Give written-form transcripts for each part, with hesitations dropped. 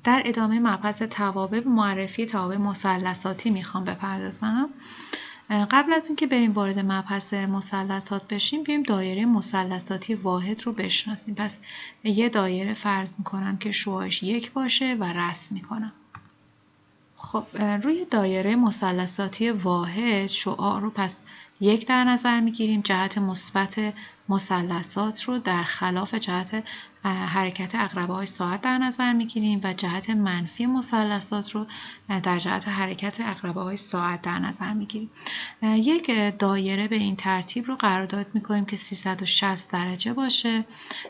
در ادامه مبحث توابع معرفی توابع مثلثاتی میخوام بپردازم. قبل از اینکه بریم وارد مبحث مثلثات بشیم بیایم دایره مثلثاتی واحد رو بشناسیم. پس یه دایره فرض میکنم که شعاعش 1 باشه و رسم میکنم. خب روی دایره مثلثاتی واحد شعاع رو پس 1 در نظر میگیریم. جهت مثبت مثلثات رو در خلاف جهت حرکت عقربه‌های ساعت در نظر میگیریم و جهت منفی مثلثات رو در جهت حرکت عقربه‌های ساعت در نظر میگیریم. یک دایره به این ترتیب رو قرارداد میکنیم که 360 درجه باشه،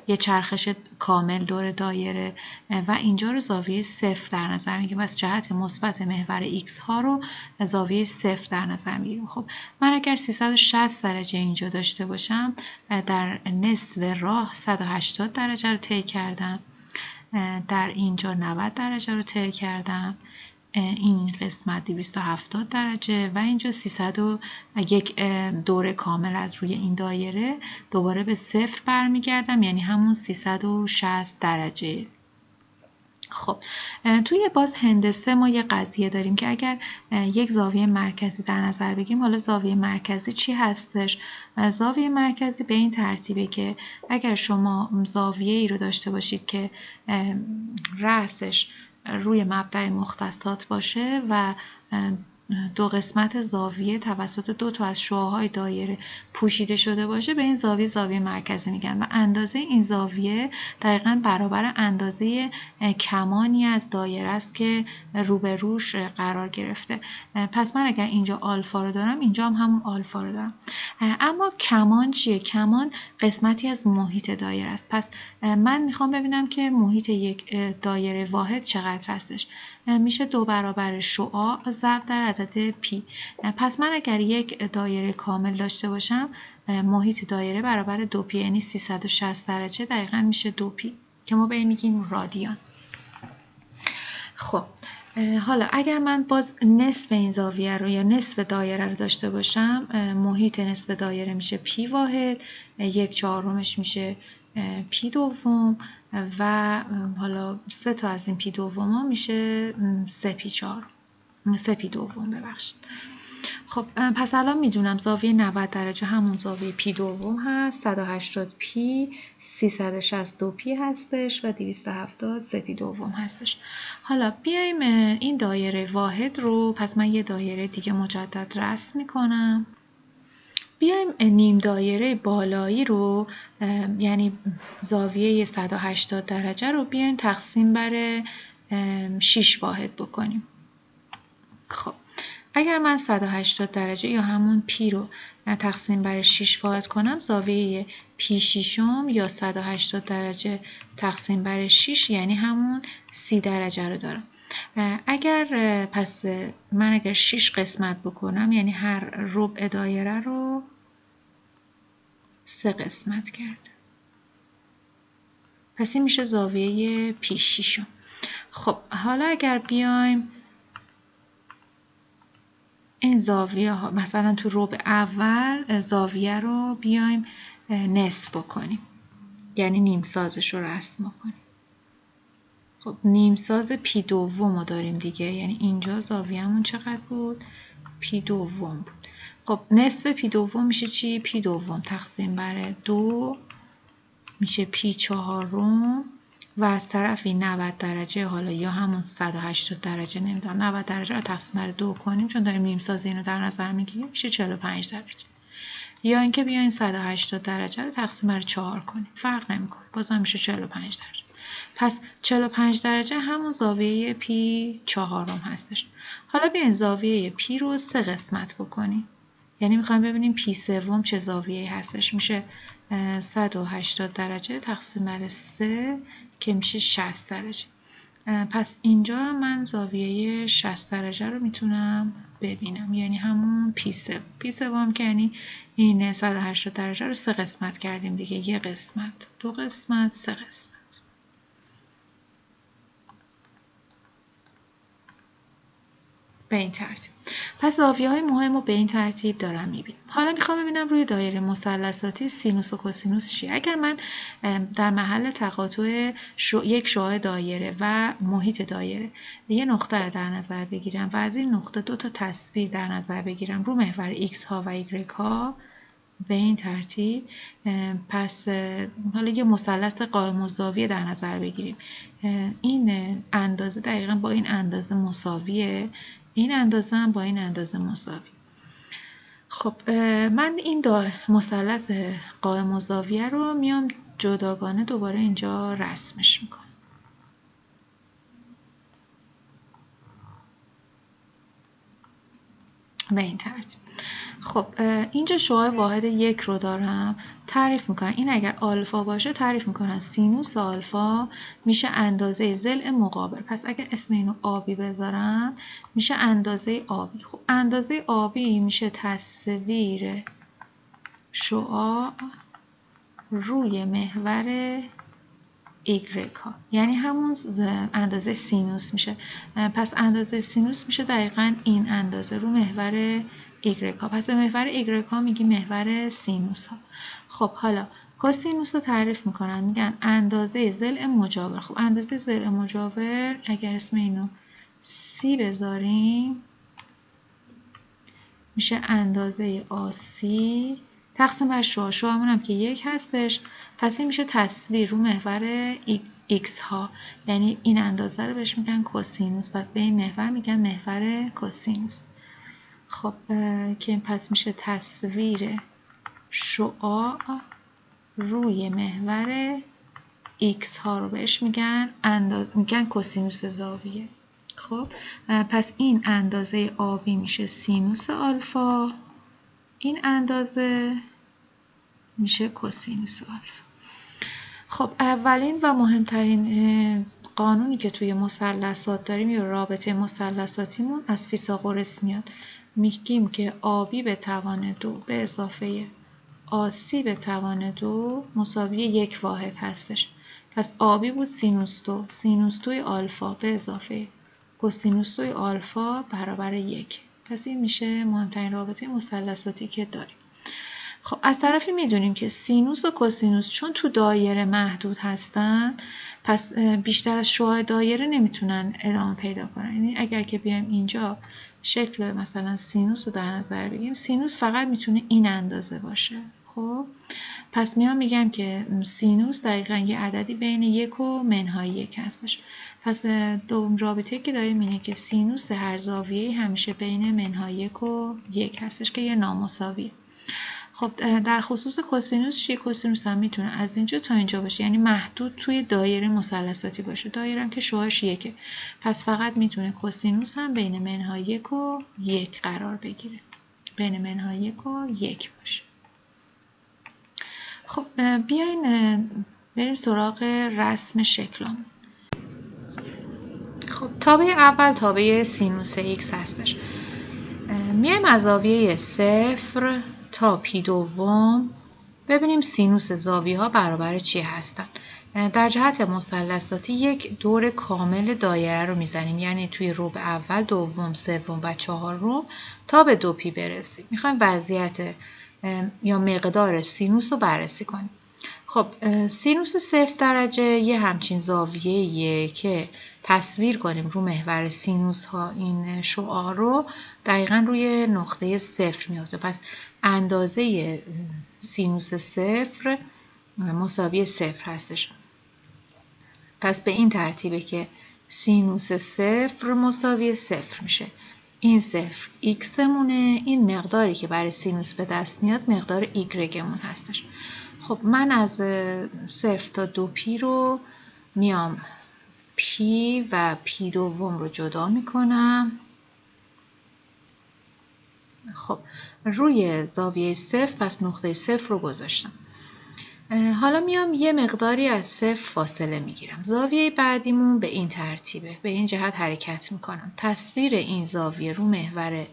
یه چرخش کامل دور دایره و اینجا رو زاویه 0 در نظر میگیریم. از جهت مثبت محور x ها رو زاویه 0 در نظر میگیریم. خب من اگر 360 درجه اینجا داشته باشم، در نصف راه 180 درجه رو طی کردم، در اینجا 90 درجه رو طی کردم، این قسمت 270 درجه و اینجا 301 دوره کامل از روی این دایره دوباره به 0 برمیگردم، یعنی همون 360 درجه. خب توی باز هندسه ما یه قضیه داریم که اگر یک زاویه مرکزی در نظر بگیریم، حالا زاویه مرکزی چی هستش؟ زاویه مرکزی به این ترتیبه که اگر شما زاویه ای رو داشته باشید که رأسش روی مبدأ مختصات باشه و دو قسمت زاویه توسط دو تا از شعاع‌های دایره پوشیده شده باشه، به این زاویه مرکزی میگن و اندازه این زاویه دقیقاً برابر اندازه کمانی از دایره است که روبروش قرار گرفته. پس من اگر اینجا آلفا رو دارم، اینجا هم همون آلفا رو دارم. اما کمان چیه؟ کمان قسمتی از محیط دایره است. پس من میخوام ببینم که محیط یک دایره واحد چقدر هستش. میشه 2 برابر شعاع ضرب در عدد پی. پس من اگر یک دایره کامل داشته باشم، محیط دایره برابر 2 پی، یعنی 360 درجه دقیقاً میشه 2 پی که ما به این میگیم رادیان. خب حالا اگر من باز نصف این زاویه رو یا نصف دایره رو داشته باشم، محیط نصف دایره میشه پی واحد، 1/4 میشه پی دوم و حالا 3 تا از این پی دوم ها میشه 3 پی دوم ببخشید. خب پس الان میدونم زاویه 90 درجه همون زاویه پی دوم هست، 180 پی، 362 پی هستش و 270 3 پی دوم هستش. حالا بیایم این دایره واحد رو، پس من یه دایره دیگه مجدد رسم میکنم. بیایم نیم دایره بالایی رو، یعنی زاویه 180 درجه رو بیایم تقسیم بر 6 واحد بکنیم. خب اگر من 180 درجه یا همون پی رو تقسیم بر 6 واحد کنم، زاویه پی شیشم یا 180 درجه تقسیم بر 6 یعنی همون 30 درجه رو دارم. اگر پس من اگر 6 قسمت بکنم، یعنی هر ربع دایره رو 3 قسمت کرد. پس این میشه زاویه پی شیشم. خب حالا اگر بیایم این زاویه ها مثلا تو ربع اول زاویه رو بیایم نصف بکنیم، یعنی نیم سازش رو رسم بکنیم. خب نیم ساز پی دوم رو داریم دیگه، یعنی اینجا زاویه‌مون چقدر بود؟ پی دوم بود. خب نصف پی دوم میشه چی؟ پی دوم تقسیم بر 2 میشه پی چهارم و از طرفی 90 درجه، حالا یا همون 180 درجه، نمیدونم 90 درجه رو تقسیم بر 2 کنیم چون داریم نیم ساز اینو در نظر میگیریم، میشه 45 درجه. یا اینکه بیاین 180 درجه رو تقسیم بر 4 کنیم، فرق نمیکنه، بازم میشه 45 درجه. پس 45 درجه همون زاویه پی چهارم هستش. حالا بیاین زاویه پی رو 3 قسمت بکنیم، یعنی میخوایم ببینیم پی سوم چه زاویه‌ای هستش. میشه 180 درجه تقسیم بر 3 که میشه 60 درجه. پس اینجا من زاویه 60 درجه رو میتونم ببینم، یعنی همون پی سوم که یعنی این 180 درجه رو 3 قسمت کردیم دیگه، 1 قسمت، 2 قسمت، 3 قسمت. به این ترتیب. پس زاویه‌های مهم رو به این ترتیب دارم میبینم. حالا میخوام ببینم روی دایره مثلثاتی سینوس و کوسینوس چیه. اگر من در محل تقاطع یک شعاع دایره و محیط دایره یه نقطه رو در نظر بگیرم و از این نقطه دو تا تصویر در نظر بگیرم رو محور x ها و y ها به این ترتیب، پس حالا یه مثلث قائم الزاویه در نظر بگیریم. این اندازه دقیقاً با این اندازه مساویه، این اندازه هم با این اندازه مساوی. خب من این مثلث قائم الزاویه رو میام جداگانه دوباره اینجا رسمش میکنم. به این ترتیب. خب اینجا شعاع واحد یک رو دارم، تعریف میکنن. این اگر آلفا باشه تعریف میکنن سینوس آلفا میشه اندازه ضلع مقابل. پس اگر اسم اینو آبی بذارم میشه اندازه آبی. خب اندازه آبی میشه تصویر شعاع روی محور ایگرگ ها، یعنی همون اندازه سینوس میشه. پس اندازه سینوس میشه دقیقاً این اندازه رو محور ایگرگ ها. پس به محور ایگرگ ها میگی محور سینوس ها. خب حالا کوسینوس رو تعریف میکنن، میگن اندازه ضلع مجاور. خب اندازه ضلع مجاور اگر اسم اینو سی بذاریم میشه اندازه آسی تقسیم بر شعاع. شعاعمون هم که یک هستش، پس این میشه تصویر رو محور x ها، یعنی این اندازه رو بهش میگن کوسینوس. پس به این محور میگن محور کوسینوس. خب که این پس میشه تصویر شعاع روی محور x ها رو بهش میگن میگن کوسینوس زاویه. خب پس این اندازه آبی میشه سینوس آلفا، این اندازه میشه کوسینوس آلفا. خب اولین و مهمترین قانونی که توی مثلثات داریم یا رابطه مثلثاتیمون از فیثاغورس میاد. میگیم که آبی به توان 2 به اضافه آسی به توان 2 مساوی یک واحد هستش. پس آبی بود سینوس 2، سینوس 2 آلفا به اضافه کوسینوس 2 آلفا برابر 1. پس این میشه مهمترین رابطه مثلثاتی که داریم. خب از طرفی میدونیم که سینوس و کوسینوس چون تو دایره محدود هستن، پس بیشتر از شعاع دایره نمیتونن ادامه پیدا کنن. یعنی اگر که بیایم اینجا شکل مثلا سینوس رو در نظر بگیریم، سینوس فقط میتونه این اندازه باشه. خب پس میگم که سینوس دقیقاً یه عددی بین 1 و منهای 1 هستش. پس دوم رابطه که داریم اینه که سینوس هر زاویه‌ای همیشه بین منهای 1 و 1 هستش که یه نامساویه. خب در خصوص کوسینوس چیه؟ کوسینوس هم میتونه از اینجا تا اینجا باشه، یعنی محدود توی دایره مثلثاتی باشه. دایره هم که شعاعش 1، پس فقط میتونه کوسینوس هم بین منهای 1 و 1 قرار بگیره، بین منهای 1 و 1 باشه. خب بیاین بریم سراغ رسم شکلمون. خب تابع اول تابع سینوس x هستش. میایم از زاویه 0 تا پی دوم ببینیم سینوس زاویه ها برابر چی هستن. در جهت مثلثاتی یک دور کامل دایره رو میزنیم، یعنی توی ربع اول، دوم، سوم و چهارم تا به 2 پی برسیم. میخوایم وضعیت یا مقدار سینوس رو بررسی کنیم. خب سینوس 0 درجه یه همچین زاویه‌ایه که تصویر کنیم رو محور سینوس ها این شعاع رو دقیقاً روی نقطه 0 میفته. پس اندازه سینوس 0 مساوی 0 هستش. پس به این ترتیبه که سینوس 0 مساوی 0 میشه. این 0 x مونه، این مقداری که برای سینوس به دست میاد مقدار y مون هستش. خب من از 0 تا 2 پی رو میام پی و پی دوم رو جدا میکنم. خب روی زاویه 0 پس نقطه 0 رو گذاشتم. حالا میام یه مقداری از 0 فاصله میگیرم. زاویه بعدیمون به این ترتیبه، به این جهت حرکت میکنم. تصویر این زاویه رو محور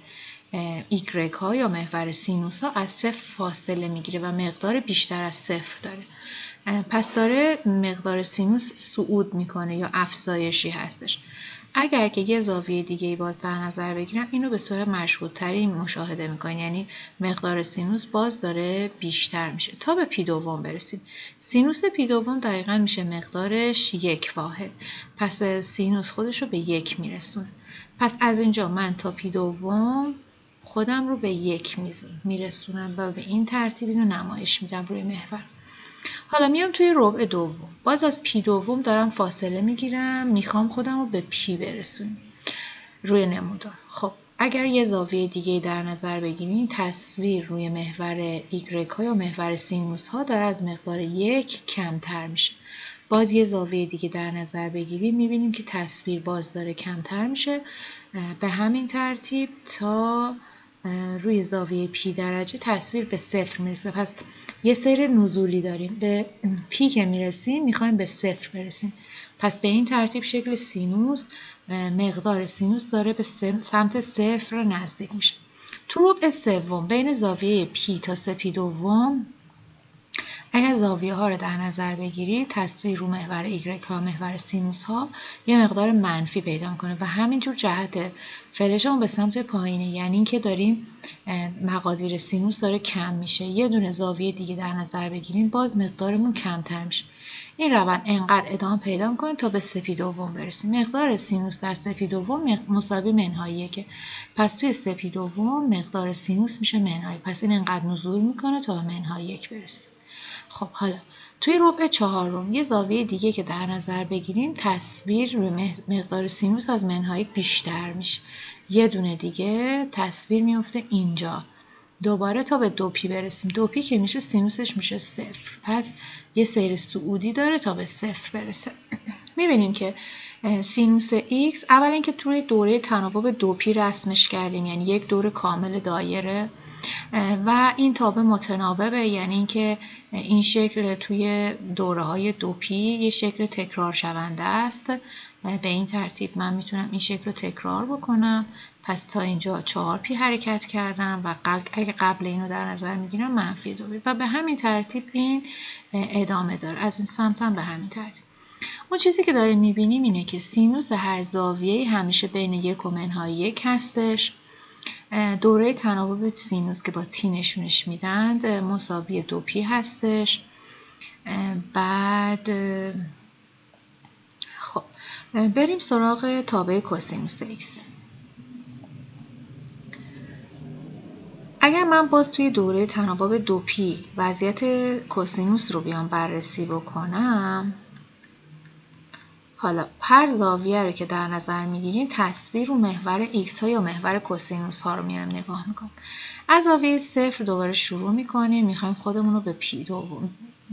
ایگرگ ها یا محور سینوس ها از 0 فاصله میگیره و مقدار بیشتر از 0 داره. پس داره مقدار سینوس صعود میکنه یا افزایشی هستش. اگر که یه زاویه دیگه باز در نظر بگیرم اینو به صورت مشهودتری مشاهده میکنیم، یعنی مقدار سینوس باز داره بیشتر میشه تا به پی دوم برسیم. سینوس پی دوم دقیقا میشه مقدارش 1 واحد، پس سینوس خودش رو به 1 میرسونه. پس از اینجا من تا پی دوم خودم رو به 1 میرسونم و به این ترتیب اینو نمایش میدم روی محور. حالا میام توی ربع دوم، باز از پی دوم دارم فاصله میگیرم، میخوام خودم رو به پی برسونم روی نمودار. خب اگر یه زاویه دیگه در نظر بگیریم، تصویر روی محور ایگرگ ها یا محور سینوس ها داره از مقدار 1 کمتر میشه. باز یه زاویه دیگه در نظر بگیریم میبینیم که تصویر باز داره کمتر میشه. به همین ترتیب تا روی زاویه پی درجه تصویر به 0 میرسه. پس یه سیر نزولی داریم، به پی که میرسیم میخوایم به 0 برسیم. پس به این ترتیب شکل سینوس، مقدار سینوس داره به سمت 0 نزدیک میشه. تو ربع سوم بین زاویه پی تا 3 پی دوم اگر زاویه ها رو در نظر بگیرید، تصویر رو محور ایگرگ ها محور سینوس ها یه مقدار منفی پیدا کنه و همینجور جهت فلزمون به سمت پایینه، یعنی اینکه داریم مقادیر سینوس داره کم میشه. یه دونه زاویه دیگه در نظر بگیریم باز مقدارمون کمتر میشه. این روند انقدر ادامه پیدا میکنه تا به 3 پی دوم برسیم. مقدار سینوس در 3 پی دوم مساوی منهای 1، پس توی 3 پی دوم مقدار سینوس میشه منهای، پس این انقدر نزول میکنه تا به منهای 1 برسیم. خب حالا توی ربع چهارم یه زاویه دیگه که در نظر بگیریم، تصویر روی مقدار سینوس از منهای 1 بیشتر میشه. یه دونه دیگه تصویر میفته اینجا، دوباره تا به 2 پی برسیم. 2 پی که میشه سینوسش میشه 0، پس یه سیر صعودی داره تا به 0 برسه. میبینیم که سینوس x اول اینکه توی دوره تناوب 2 پی رسمش کردیم، یعنی یک دور کامل دایره و این تابع متناوبه، یعنی اینکه این شکل توی دوره های 2 پی یه شکل تکرار شونده است. به این ترتیب من میتونم این شکل رو تکرار بکنم. پس تا اینجا 4 پی حرکت کردم و اگه قبل اینو در نظر میگیرم منفی 2 پی و به همین ترتیب این ادامه داره. از این سمت هم به همین ترتیب. اون چیزی که داریم میبینیم اینه که سینوس هر زاویه‌ای همیشه بین 1 و منهای 1 هستش. دوره تناوب سینوس که با تی نشونش میدند مساوی 2 پی هستش. بعد خب بریم سراغ تابع کوسینوس x. اگر من باز توی دوره تناوب 2 پی وضعیت کوسینوس رو بیام بررسی بکنم، حالا هر زاویه رو که در نظر میگیریم تصویر رو محور x ها یا محور کوسینوس ها رو میام نگاه میکنم. از زاویه 0 دوباره شروع میکنیم، میخوایم خودمون رو به پی دوم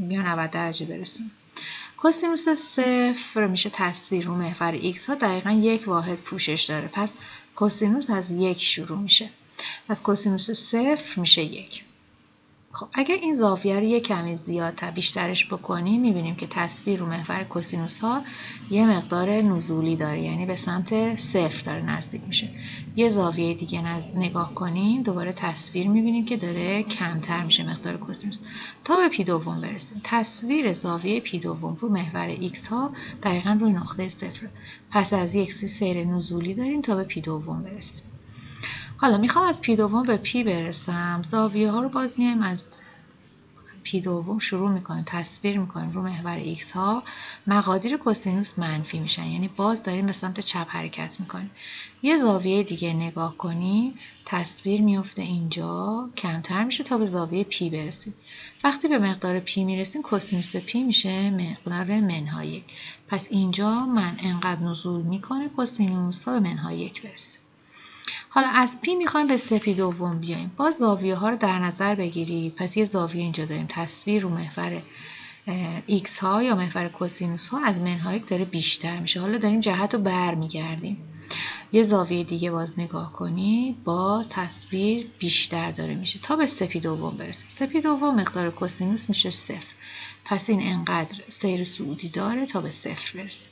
یا 90 درجه برسونیم. کوسینوس 0 میشه تصویر رو محور x ها دقیقا 1 واحد پوشش داره، پس کوسینوس از 1 شروع میشه. پس کوسینوس 0 میشه 1. خب اگر این زاویه رو یه کمی زیادتر بیشترش بکنیم، میبینیم که تصویر رو محور کوسینوس ها یه مقدار نزولی داره، یعنی به سمت 0 داره نزدیک میشه. یه زاویه دیگه نگاه کنیم، دوباره تصویر میبینیم که داره کمتر میشه مقدار کوسینوس تا به پی دوم برسیم. تصویر زاویه پی دوم رو محور x ها دقیقاً روی نقطه 0، پس از یک سیر نزولی داریم تا به پی دوم برسیم. حالا میخوام از پی دوم به پی برسم. زاویه ها رو باز میایم از پی دوم شروع میکنیم، تصویر میکنیم رو محور x ها. مقادیر کوسینوس منفی میشن، یعنی باز داریم به سمت چپ حرکت میکنیم. یه زاویه دیگه نگاه کنیم، تصویر میفته اینجا، کمتر میشه تا به زاویه پی برسیم. وقتی به مقدار پی میرسیم کوسینوس پی میشه مقدار منهای 1. پس اینجا من انقدر نزول میکنه کوسینوس تا به منهای 1 برسیم. حالا از پی میخوایم به 3 پی دوم بیایم. باز زاویه ها رو در نظر بگیرید. پس یه زاویه اینجا داریم، تصویر رو محور x ها یا محور کوسینوس ها از منهای 1 داره بیشتر میشه. حالا داریم جهت رو برمیگردیم. یه زاویه دیگه باز نگاه کنید، باز تصویر بیشتر داره میشه تا به 3 پی دوم برسیم. 3 پی دوم مقدار کوسینوس میشه 0. پس این انقدر سیر صعودی داره تا به 0 برسیم.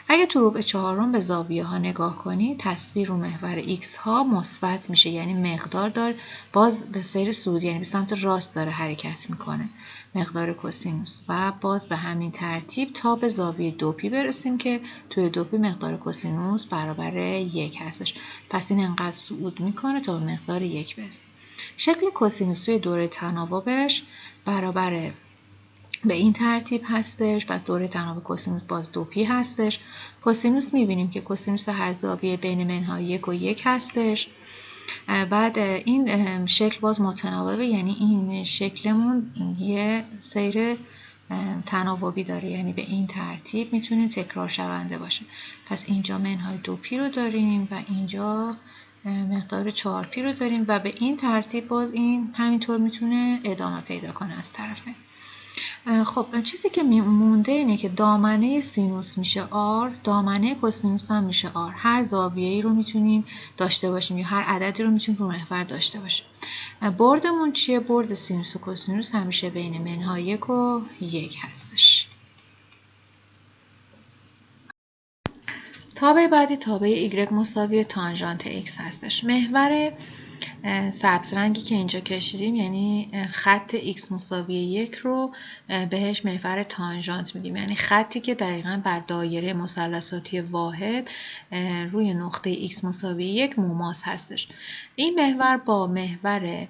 اگه تو ربع چهارم به زاویه ها نگاه کنی، تصویر رو محور x ها مثبت میشه، یعنی مقدار داره باز به سیر صعودی، یعنی به سمت راست داره حرکت میکنه مقدار کوسینوس، و باز به همین ترتیب تا به زاویه 2p برسیم که توی 2p مقدار کوسینوس برابر 1 هستش. پس این انقدر صعود میکنه تا به مقدار 1 برسه. شکل کوسینوس توی دوره تناوبش برابر به این ترتیب هستش. پس دوره تناوب کوسینوس باز 2p هستش. کوسینوس میبینیم که کوسینوس هر زاویه بین منهای 1 و 1 هستش. بعد این شکل باز متناوبه، یعنی این شکلمون یه سیر تناوبی داره، یعنی به این ترتیب میتونه تکرار شونده باشه. پس اینجا منهای 2p رو داریم و اینجا مقدار 4p رو داریم و به این ترتیب باز این همینطور میتونه ادامه پیدا کنه از طرفه. خب چیزی که مونده اینه که دامنه سینوس میشه r، دامنه کوسینوس هم میشه r. هر زاویه‌ای رو میتونیم داشته باشیم یا هر عددی رو میتونیم رو محور داشته باشیم. بردمون چیه؟ برد سینوس و کوسینوس همیشه بین منهای 1 و 1 هستش. تابع بعدی تابع y مساوی تانژانت x هستش. محور سبز رنگی که اینجا کشیدیم، یعنی خط x مساوی 1 رو بهش محور تانژانت میدیم، یعنی خطی که دقیقاً بر دایره مثلثاتی واحد روی نقطه x مساوی 1 مماس هستش. این محور با محور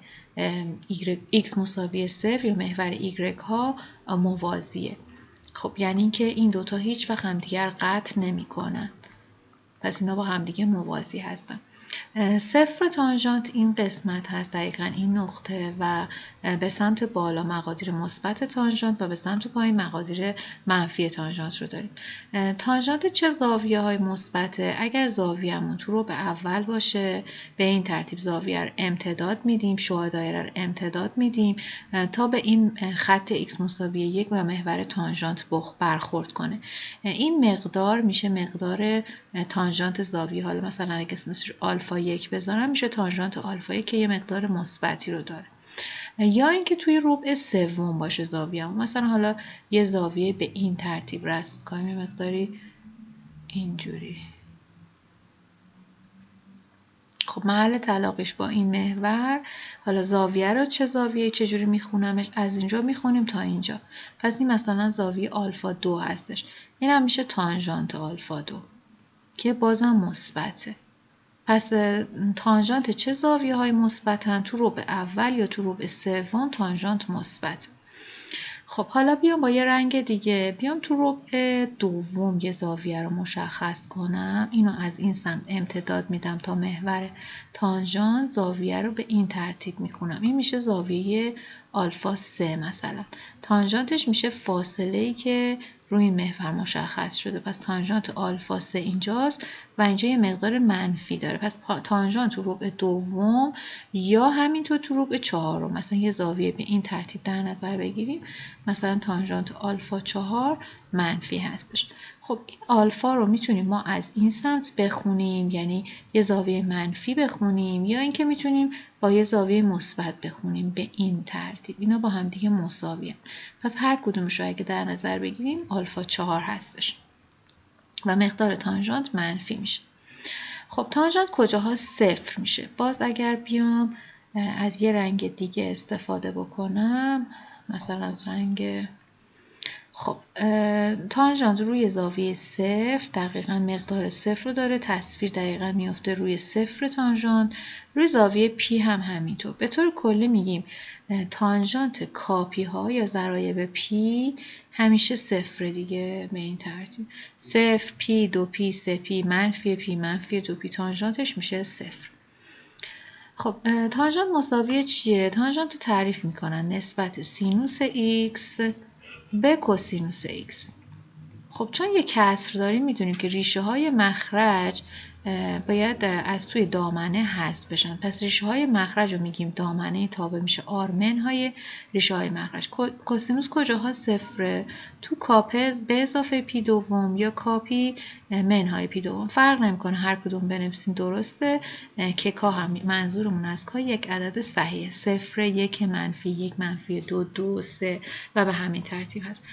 x مساوی 0 یا محور y ها موازیه. خب یعنی اینکه این دوتا هیچ وقت همدیگر قطع نمی‌کنن. پس اینا با همدیگه موازی هستن. صفر تانژانت این قسمت هست، دقیقاً این نقطه، و به سمت بالا مقادیر مثبت تانژانت و به سمت پایین مقادیر منفی تانژانت رو داریم. تانژانت چه زاویه های مثبته؟ اگر زاویه‌مون تو رو به اول باشه، به این ترتیب زاویه رو امتداد میدیم، شعاع دایره رو امتداد میدیم تا به این خط x مساوی 1 و محور تانژانت برخورد کنه. این مقدار میشه مقدار تانژانت زاویه. حالا مثلا اگه اسمش آلفا 1 بذارم میشه تانژانت آلفا 1 که یه مقدار مثبتی رو داره. یا اینکه توی ربع سوم باشه زاویه، مثلا حالا یه زاویه به این ترتیب رسم کنیم، یه مقداری اینجوری. خب محل تلاقیش با این محور، حالا زاویه رو چه زاویه چجوری میخونمش؟ از اینجا میخونیم تا اینجا. پس این مثلا زاویه آلفا 2 هستش. این هم میشه تانژانت آلفا 2 که بازم مثبته. پس تانژانت چه زاویه های مثبتن؟ تو ربع اول یا تو ربع سوم تانژانت مثبت. خب حالا بیام با یه رنگ دیگه، بیام تو ربع دوم یه زاویه رو مشخص کنم. اینو از این سمت امتداد میدم تا محور تانژانت، زاویه رو به این ترتیب میخونم. این میشه زاویه آلفا 3 مثلا. تانژانتش میشه فاصله‌ای که روی این محور مشخص شده. پس تانژانت آلفا 3 اینجاست و اینجا یه مقدار منفی داره. پس تانژانت تو ربع دوم یا همینطور تو ربع چهارم، مثلا یه زاویه به این ترتیب در نظر بگیریم، مثلا تانژانت آلفا 4 منفی هستش. خب این آلفا رو میتونیم ما از این سمت بخونیم، یعنی یه زاویه منفی بخونیم، یا اینکه میتونیم با یه زاویه مثبت بخونیم به این ترتیب. اینا با هم دیگه مساویه. پس هر کدومش رو اگه در نظر بگیریم آلفا 4 هستش و مقدار تانژانت منفی میشه. خب تانژانت کجاها صفر میشه؟ باز اگر بیام از یه رنگ دیگه استفاده بکنم، مثلا از رنگ، خب تانژانت روی زاویه صفر دقیقاً مقدار صفر رو داره، تصویر دقیقاً میفته روی صفر تانژانت. روی زاویه پی هم همینطور. به طور کلی میگیم تانژانت کاپی ها یا ضرایب پی همیشه صفر دیگه، به این ترتیب 0 پی 2 پی 3 پی منفی 2 پی تانژانتش میشه صفر. خب تانژانت مساوی چیه؟ تانژانت رو تعریف میکنن نسبت سینوس x به کوسینوس x. خب چون یه کسر داریم میدونیم که ریشه های مخرج باید از توی دامنه حذف بشن. پس ریشه های مخرج رو میگیم دامنه تابع میشه آرمن های ریشه های مخرج. کوسینوس کجاها صفره؟ تو کاپز به اضافه پی دوم یا کاپی من های پی دوم. فرق نمیکنه هر کدوم بنویسیم درسته. که کا هم منظورمون از کا یک عدد صحیحه. صفر، یک منفی، یک منفی دو، دو، سه و به همین ترتیب هست.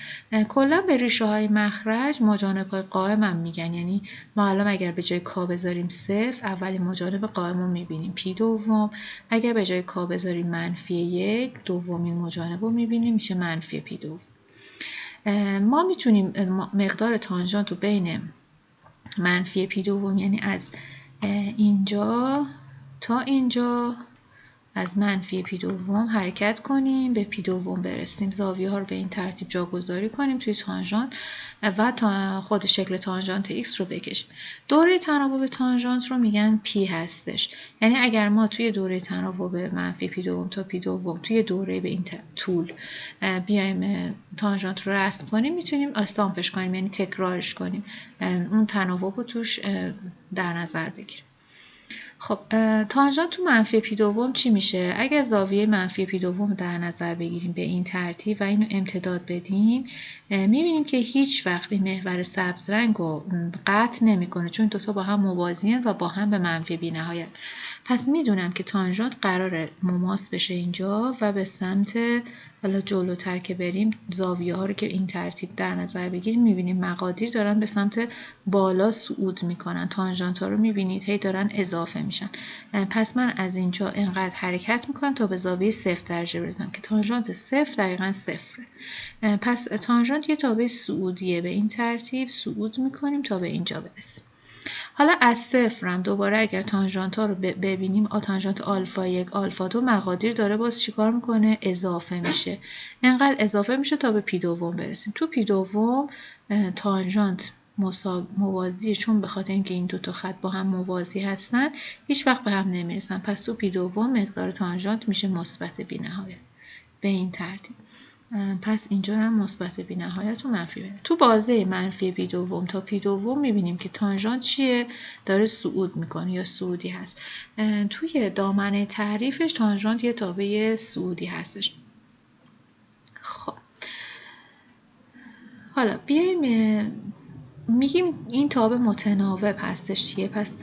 کلا به ریشه های مخرج مجانب های قائم هم میگن. یعنی ما الان اگر به جای کا بذاریم صفر، اولین مجانب قائم رو میبینیم پی دوم. اگر به جای کا بذاریم منفی یک، دومین مجانب رو میبینیم میشه منفی پی دوم. ما میتونیم مقدار تانژانت رو بین منفی پی دوم، یعنی از اینجا تا اینجا، از منفی پی دوم حرکت کنیم به پی دوم برسیم. زاویه ها رو به این ترتیب جاگذاری کنیم توی تانژانت و تا خود شکل تانژانت ایکس رو بکشیم. دوره تناوب تانژانت رو میگن پی هستش. یعنی اگر ما توی دوره تناوب منفی پی دوم تا پی دوم توی دوره به این طول بیایم تانژانت رو رسم کنیم، میتونیم استامپش کنیم، یعنی تکرارش کنیم، اون تناوب رو توش در نظر بگیریم. خب تانژانت تو منفی پی دوم چی میشه؟ اگر زاویه منفی پی دوم در نظر بگیریم به این ترتیب و اینو امتداد بدیم، میبینیم که هیچ وقت این محور سبز رنگ رو قطع نمیکنه، چون دوتا با هم موازیان و با هم به منفی بی نهایت. پس میدونم که تانژانت قراره مماس بشه اینجا و به سمت، حالا جلوتر که بریم زاویه ها رو که این ترتیب در نظر بگیریم، میبینیم مقادیر دارن به سمت بالا صعود میکنن. تانژانت ها رو میبینید هی دارن اضافه میشن. پس من از اینجا اینقدر حرکت میکنم تا به زاویه 0 درجه برسم که تانژانت 0 دقیقاً 0. پس تانژانت یه تابع صعودیه، به این ترتیب صعود میکنیم تا به اینجا برسیم. حالا از صفر هم دوباره اگر تانژانت ها رو ببینیم، تانژانت آلفا 1 آلفا 2 مقادیر داره، باز چیکار میکنه؟ اضافه میشه. اینقدر اضافه میشه تا به پی دوم برسیم. تو پی دوم تانژانت موازیه، چون به خاطر اینکه این دو تا خط با هم موازی هستن هیچ وقت به هم نمیرسن. پس تو پی دوم مقدار تانژانت میشه مثبت بی‌نهایت به این ترتیب. پس اینجا هم مثبت بی نهایت و منفی بینه. تو بازه منفی پی دوم تا پی دوم میبینیم که تانژانت چیه؟ داره صعود میکنه یا صعودی هست. توی دامنه تعریفش تانژانت یه تابع صعودی هستش. خب حالا بیایم میگیم این تابع متناوب هستش چیه؟ پس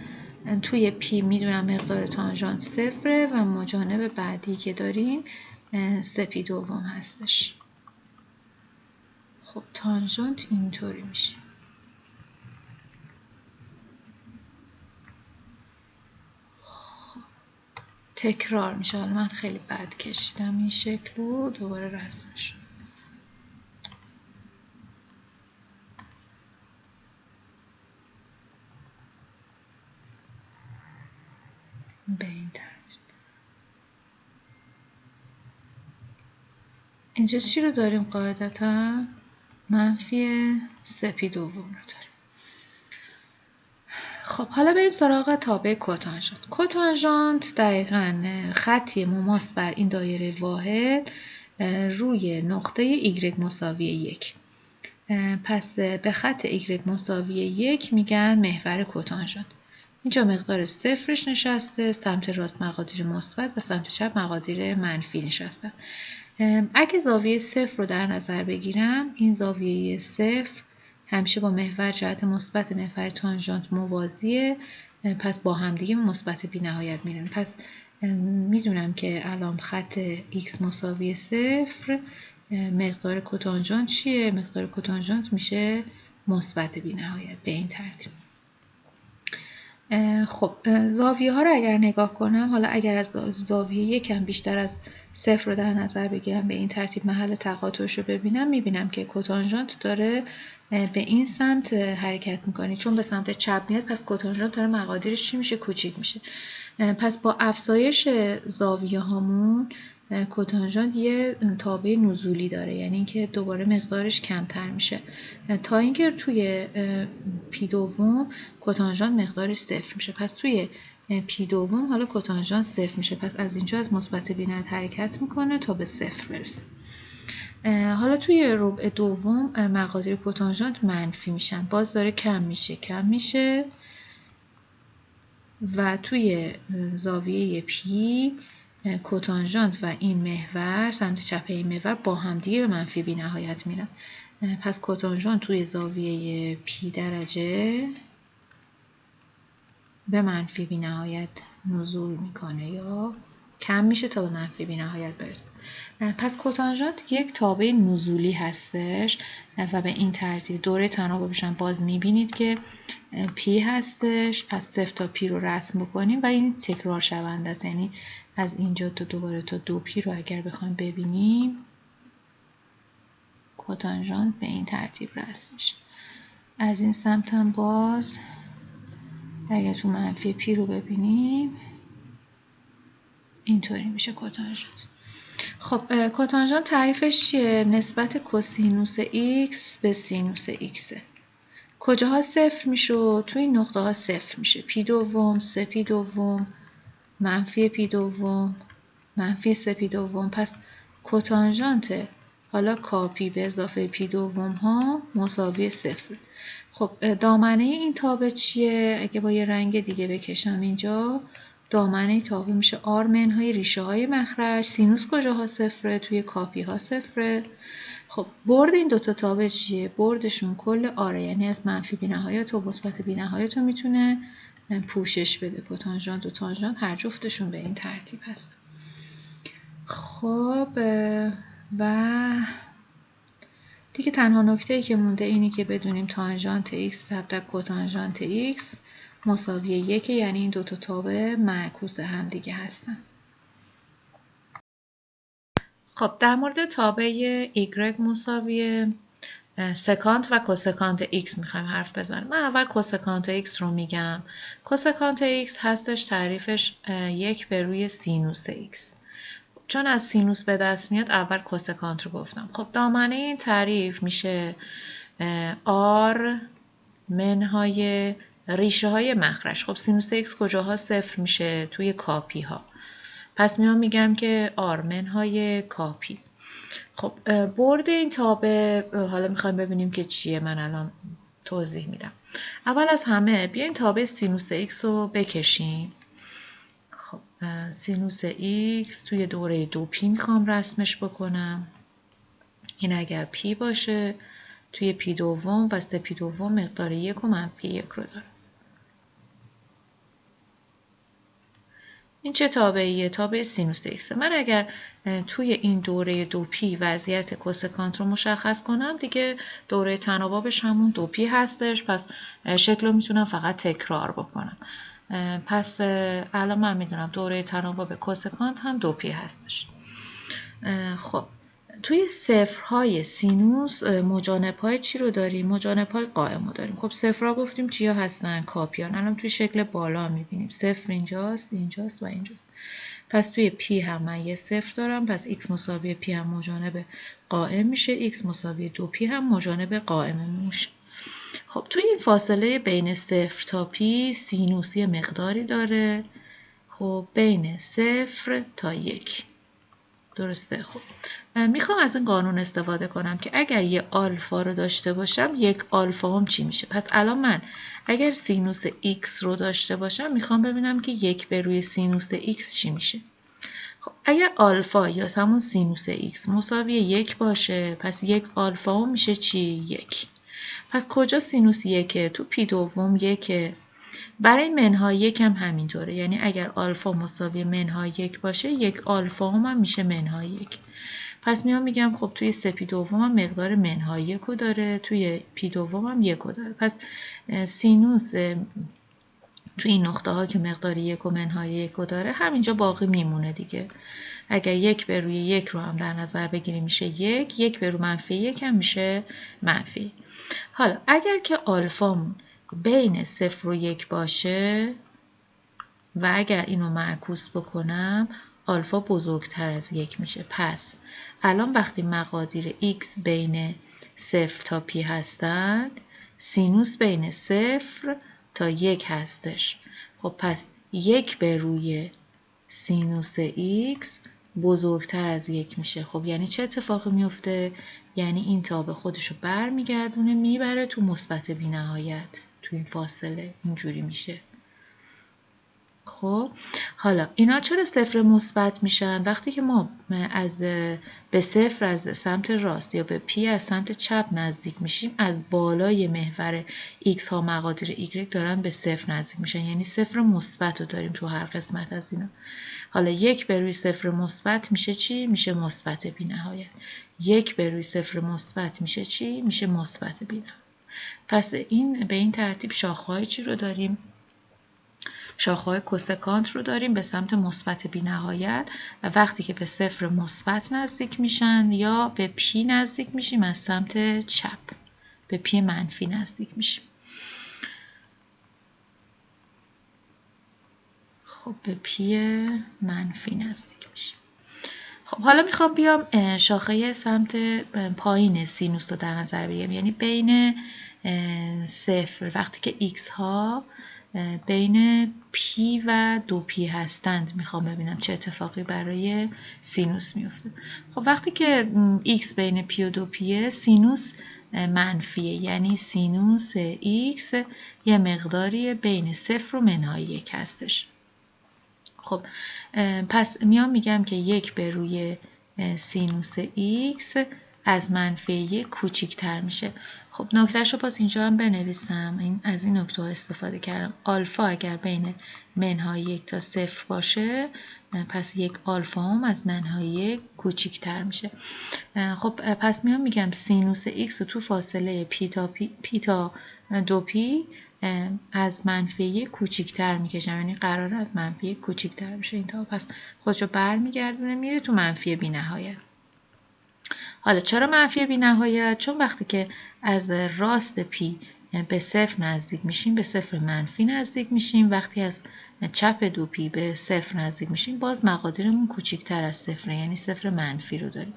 توی پی میدونم مقدار تانژانت صفره و مجانب بعدی که داریم 3 پی دوم هستش. خب تانژانت اینطوری میشه. خب تکرار میشه. حالا من خیلی بد کشیدم این شکل رو، دوباره رسمش به این ترتیب. اینجا چی رو داریم قاعدتا؟ منفی 3 پی دوم رو داریم. خب حالا بریم سراغ تابع کوتانژانت. کوتانژانت دقیقاً خطی مماس بر این دایره واحد روی نقطه ایگرگ مساوی 1. پس به خط ایگرگ مساوی 1 میگن محور کوتانژانت. اینجا مقدار صفرش نشسته، سمت راست مقادیر مثبت و سمت چپ مقادیر منفی نشسته. اگه زاویه 0 رو در نظر بگیرم، این زاویه 0 همیشه با محور جهت مثبت محور تانژانت موازیه، پس با همدیگه مثبت بی نهایت میرن. پس میدونم که الان خط x مساوی 0 مقدار کوتانژانت چیه؟ مقدار کوتانژانت میشه مثبت بی نهایت به این ترتیب. خب زاویه ها رو اگر نگاه کنم، حالا اگر از زاویه یکم بیشتر از 0 رو در نظر بگیرم، به این ترتیب محل تقاطعش رو ببینم، میبینم که کوتانژانت داره به این سمت حرکت میکنه، چون به سمت چپ میاد. پس کوتانژانت داره مقادیرش چی میشه؟ کوچیک میشه. پس با افزایش زاویه هامون کوتانژانت یه تابع نزولی داره، یعنی اینکه دوباره مقدارش کمتر میشه تا اینکه توی پی دوم کوتانژانت مقدارش 0 میشه. پس توی پی دوم حالا کوتانژانت 0 میشه. پس از اینجا از مثبت بی نهایت حرکت میکنه تا به 0 برسه. حالا توی ربع دوم مقادیر کوتانژانت منفی میشن، باز داره کم میشه و توی زاویه پی کوتانژانت و این محور سمت چپ این محور با هم دیگه به منفی بی نهایت میرن. پس کوتانژانت توی زاویه پی درجه به منفی بی نهایت نزول میکنه یا کم میشه تا به منفی بی نهایت برسه. پس کوتانژانت یک تابع نزولی هستش و به این ترتیب دوره تناوبش هم باز میبینید که پی هستش. از 0 تا پی رو رسم بکنیم و این تکرار شونده است، یعنی از اینجا تا دوباره تا 2 پی رو اگر بخوایم ببینیم کوتانژانت به این ترتیب رسم میشه. از این سمت هم باز اگر تو منفی پی رو ببینیم اینطوری میشه کوتانژانت. خب کوتانژانت تعریفش چیه؟ نسبت کوسینوس x به سینوس x. کجاها صفر میشه؟ توی این نقطه ها صفر میشه. پی دوم، سه پی دوم، منفی پی دوم، منفی سه پی دوم. پس کوتانژانت حالا کاپی به اضافه پی دوم ها مساوی صفر. خب دامنه این تابع چیه؟ اگه با یه رنگ دیگه بکشم اینجا دامنه تابع میشه آر منهای ریشه های مخرج. سینوس کجاها صفره؟ توی کاپی ها صفره. خب برد این دوتا تابع چیه؟ بردشون کل آره، یعنی از منفی بی نهایت و مثبت بی نهایت رو میتونه پوشش بده. کوتانژانت و تانژانت هر جفتشون به این ترتیب هست. خب و دیگه تنها نکته‌ای که مونده اینی که بدونیم تانژانت x ضرب کوتانژانت x مساوی 1، یعنی این دوتا تابع معکوس هم دیگه هستن. خب در مورد تابع y مساوی سکانت و کوسکانت x میخوایم حرف بزنیم. من اول کوسکانت x رو میگم. کوسکانت x هستش تعریفش 1 به روی سینوس x. چون از سینوس به دست میاد اول کوسکانت رو گفتم. خب دامنه این تعریف میشه r منهای ریشه های مخرج. خب سینوس x کجاها صفر میشه؟ توی کاپی ها. پس میگم که r منهای کاپی. خب برد این تابع حالا میخوایم ببینیم که چیه. من الان توضیح میدم. اول از همه بیاین تابع سینوس x رو بکشیم. خب سینوس x توی دوره 2p میخوام رسمش بکنم. این اگر p باشه توی p دوم و 3 p دوم مقدار 1 و منفی 1 رو داره. این چه تابعیه؟ تابع سینوس x. من اگر توی این دوره 2p وضعیت کوسکانت رو مشخص کنم دیگه دوره تناوبش همون 2p هستش. پس شکل رو میتونم فقط تکرار بکنم. پس الان من میدونم دوره تناوب کوسکانت هم 2p هستش. خب توی صفرهای سینوس مجانبهای چی رو داریم؟ مجانبهای قائم رو داریم. خب صفرها گفتیم چیا هستن؟ کاپیان. الان توی شکل بالا میبینیم صفر اینجاست، اینجاست و اینجاست. پس توی پی هم من یه صفر دارم. پس x مساوی پی هم مجانب قائم میشه. x مساوی 2p هم مجانب قائم میشه. خب توی این فاصله بین صفر تا پی سینوس یه مقداری داره. خب بین 0 تا 1. درسته. خب میخوام از این قانون استفاده کنم که اگر یه آلفا رو داشته باشم یک آلفا هم چی میشه. پس الان من اگر سینوس x رو داشته باشم میخوام ببینم که 1 به روی سینوس x چی میشه. خب اگر آلفا یا همون سینوس x مساوی 1 باشه پس یک آلفا هم میشه چی؟ 1. پس کجا سینوس 1؟ تو پی دوم 1. برای منهای 1 هم همینطوره، یعنی اگر آلفا مساوی منهای 1 باشه یک آلفا هم میشه منهای 1. پس میگم خب توی 3 پی دوم هم مقدار منهای 1 رو داره، توی پی دوم هم 1 رو داره. پس سینوس توی این نقطه ها که مقدار 1 و منهای 1 رو داره همینجا باقی میمونه دیگه. اگر 1 به روی 1 رو هم در نظر بگیریم میشه 1. 1 به روی منفی 1 هم میشه منفی. حالا اگر که آلفامون بین 0 و 1 باشه و اگر اینو معکوس بکنم آلفا بزرگتر از 1 میشه. پس الان وقتی مقادیر x بین 0 تا پی هستن سینوس بین 0 تا 1 هستش. خب پس 1 به روی سینوس x بزرگتر از 1 میشه. خب یعنی چه اتفاقی میفته؟ یعنی این تابع خودشو برمیگردونه میبره تو مثبت بی نهایت. تو این فاصله اینجوری میشه. خب حالا اینا چرا صفر مثبت میشن؟ وقتی که ما به صفر از سمت راست یا به پی از سمت چپ نزدیک میشیم، از بالای محور x ها مقادیر y دارن به صفر نزدیک میشن، یعنی صفر مثبت رو داریم تو هر قسمت از اینا. حالا 1 به روی صفر مثبت میشه چی؟ میشه مثبت بی‌نهایت. 1 به روی صفر مثبت میشه چی؟ میشه مثبت بی‌نهایت. پس این به این ترتیب شاخه‌های چی رو داریم؟ شاخه‌های کوسکانت رو داریم به سمت مثبت بی‌نهایت، و وقتی که به صفر مثبت نزدیک میشن یا به پی نزدیک میشیم از سمت چپ، به پی منفی نزدیک میشیم. خب به پی منفی نزدیک میشیم. خب حالا میخوام بیام شاخه سمت پایین سینوس رو در نظر بگیرم، یعنی بین صفر، وقتی که x ها بین پی و 2p هستند، میخوام ببینم چه اتفاقی برای سینوس میفته. خب وقتی که x بین پی و 2p، سینوس منفیه، یعنی سینوس x یه مقداری بین صفر و منهای 1 هستش. خب پس میگم که 1 به روی سینوس x از منفی 1 کوچیک‌تر میشه. خب نکتهش رو باز اینجا هم بنویسم، از این نکته استفاده کردم. آلفا اگر بین منهای 1 تا 0 باشه، پس 1 آلفا هم از منهای 1 کوچیک‌تر میشه. خب پس میگم سینوس x رو تو فاصله پی تا 2p از منفی 1 کوچیک‌تر میکشم، یعنی قراره از منفی 1 کوچیک‌تر بشه این تا، پس خودشو برمیگردونه میره تو منفی بی‌نهایت. حالا چرا منفی بی‌نهایت؟ چون وقتی که از راست پی به صفر نزدیک میشیم، به صفر منفی نزدیک میشیم. وقتی از چپ 2p به صفر نزدیک میشیم، باز مقادیرمون کوچیک‌تر از صفره، یعنی صفر منفی رو داریم.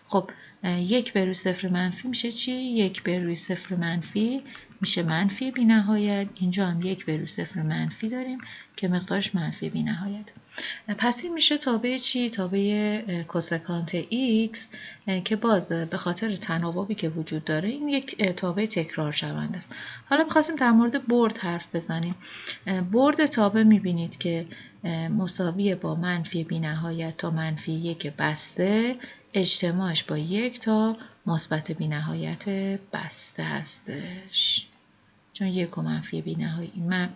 خب 1 به روی صفر منفی میشه چی؟ 1 به روی صفر منفی میشه منفی بی‌نهایت. اینجا هم 1 به روی صفر منفی داریم که مقدارش منفی بی‌نهایت. پس این میشه تابع چی؟ تابع کوسکانت x که باز به خاطر تناوبی که وجود داره این یک تابع تکرار شونده است. حالا می‌خواستیم در مورد برد حرف بزنیم. برد تابع می‌بینید که مساوی با منفی بی‌نهایت تا منفی 1 بسته، اجتماعش با 1 تا مثبت بی‌نهایت بسته هستش. چون 1 و منفی بی‌نهایت،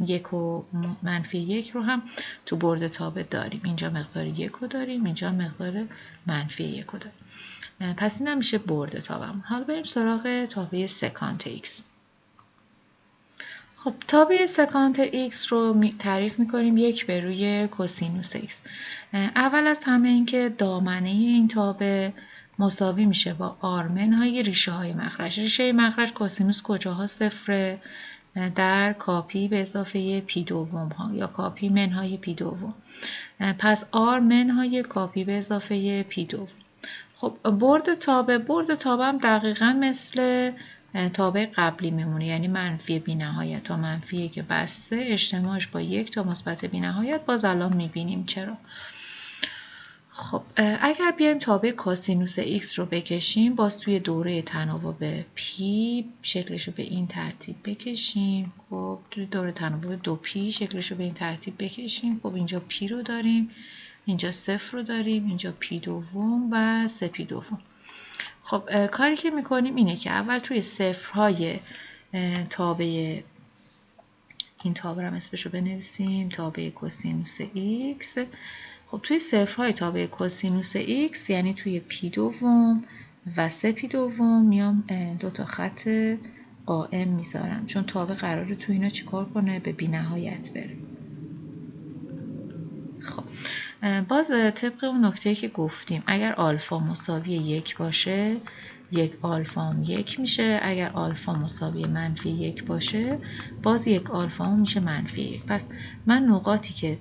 1 و منفی 1 رو هم تو برد تابع داریم. اینجا مقدار 1 رو داریم، اینجا مقدار منفی 1 رو داریم. پس این هم میشه برد تابعمون. حالا بریم سراغ تابع سکانت x. خب تابع سکانت x رو تعریف میکنیم 1 به روی کوسینوس x. اول از همه این که دامنه این تابع مساوی میشه با آرمن های ریشه های مخرج. ریشه مخرج کوسینوس کجاها؟ صفره، در کاپی به اضافه پی دوم ها یا کاپی منهای پی دوم. پس آر منهای کاپی به اضافه پی دوم. خب برد تابع هم دقیقاً مثل تابع قبلی میمونه، یعنی منفی بی‌نهایت تا منفی 1 بسته، اجتماعش با 1 تا مثبت بی‌نهایت. باز الان میبینیم چرا. خب اگر بیایم تابع کاسینوس x رو بکشیم، باز توی دوره تناوب p شکلش رو به این ترتیب بکشیم. خب توی دوره تناوب 2p شکلش رو به این ترتیب بکشیم. خب اینجا p رو داریم، اینجا 0 رو داریم، اینجا p دوم و 3p دوم. خب کاری که میکنیم اینه که اول توی صفرهای تابع این تابع هم اسمش رو بنویسیم، تابع کوسینوس x. خب توی صفرهای تابع کوسینوس x، یعنی توی پی دوم و 3p دوم، میام 2 تا خط قائم میذارم، چون تابع قراره توی اینا چیکار کنه؟ به بی‌نهایت بره. خب باز طبق اون نکته‌ای که گفتیم، اگر آلفا مساوی 1 باشه، 1 آلفا هم 1 میشه. اگر آلفا مساوی منفی 1 باشه، باز 1 آلفا هم میشه منفی 1. پس من نقاطی که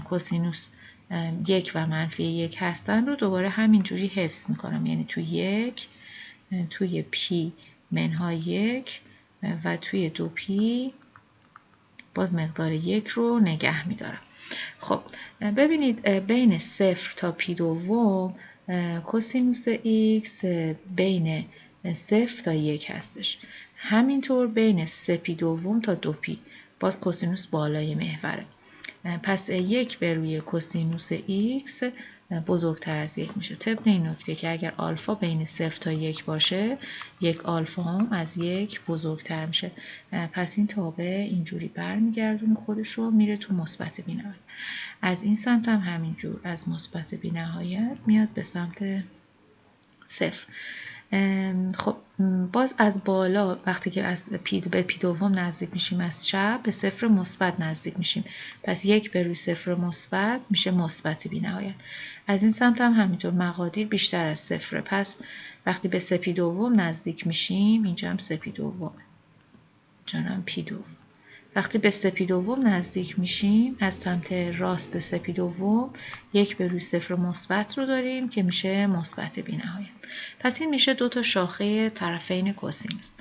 کوسینوس 1 و منفی 1 هستن رو دوباره همینجوری حفظ میکنم، یعنی توی 1، توی پی منهای 1 و توی 2p باز مقدار 1 رو نگه میدارم. خب ببینید بین 0 تا پی دوم کوسینوس x بین 0 تا 1 هستش. همینطور بین 3 پی دوم تا 2 پی باز کوسینوس بالای محوره. پس 1 به روی کوسینوس x بزرگتر از 1 میشه. طبق این نکته که اگر آلفا بین 0 تا 1 باشه، 1 آلفا هم از 1 بزرگتر میشه. پس این تابع اینجوری برمیگردونه خودش رو، میره تو مثبت بی‌نهایت. از این سمت هم همینجور، از مثبت بی‌نهایت میاد به سمت 0. خب باز از بالا وقتی که از به پی دوم نزدیک میشیم، از چپ به 0 مثبت نزدیک میشیم. پس 1 به روی 0 مثبت میشه مثبت بی‌نهایت. از این سمت هم همینطور، مقادیر بیشتر از 0. پس وقتی به 3 پی دوم نزدیک میشیم، اینجا هم 3 پی دوم، جانم پی دوم. وقتی به 3 پی دوم نزدیک میشیم، از سمت راست 3 پی دوم 1 به روی 0 مثبت رو داریم که میشه مثبت بی‌نهایت. پس این میشه 2 تا شاخه طرفین کوسینوس.